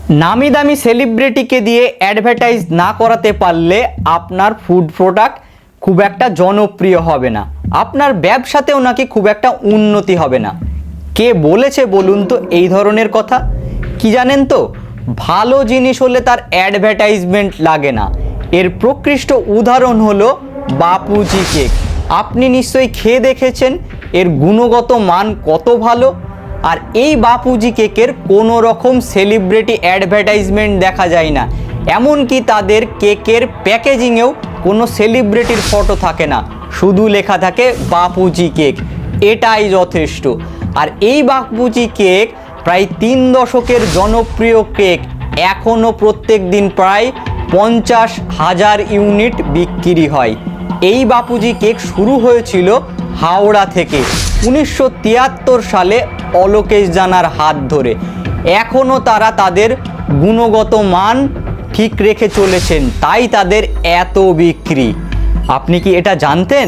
নামি দামি সেলিব্রিটিকে দিয়ে অ্যাডভার্টাইজ না করাতে পারলে আপনার ফুড প্রোডাক্ট খুব একটা জনপ্রিয় হবে না, আপনার ব্যবসাতেও নাকি খুব একটা উন্নতি হবে না। কে বলেছে বলুন তো এই ধরনের কথা? কি জানেন তো, ভালো জিনিস হলে তার অ্যাডভার্টাইজমেন্ট লাগে না। এর প্রকৃষ্ট উদাহরণ হলো বাপুজি কেক। আপনি নিশ্চয়ই খেয়ে দেখেছেন এর গুণগত মান কত ভালো। আর এই বাপুজি কেকের কোনো রকম সেলিব্রিটি অ্যাডভার্টাইজমেন্ট দেখা যায় না, এমনকি তাদের কেকের প্যাকেজিংয়েও কোনো সেলিব্রিটির ফটো থাকে না, শুধু লেখা থাকে বাপুজি কেক। এটাই যথেষ্ট। আর এই বাপুজি কেক প্রায় 3 দশকের জনপ্রিয় কেক, এখনও প্রত্যেক দিন প্রায় 50,000 ইউনিট বিক্রি হয়। এই বাপুজি কেক শুরু হয়েছিল হাওড়া থেকে 1973 সালে অলোকেশ জানার হাত ধরে। এখনও তারা তাদের গুণগত মান ঠিক রেখে চলেছেন, তাই তাদের এত বিক্রি। আপনি কি এটা জানতেন?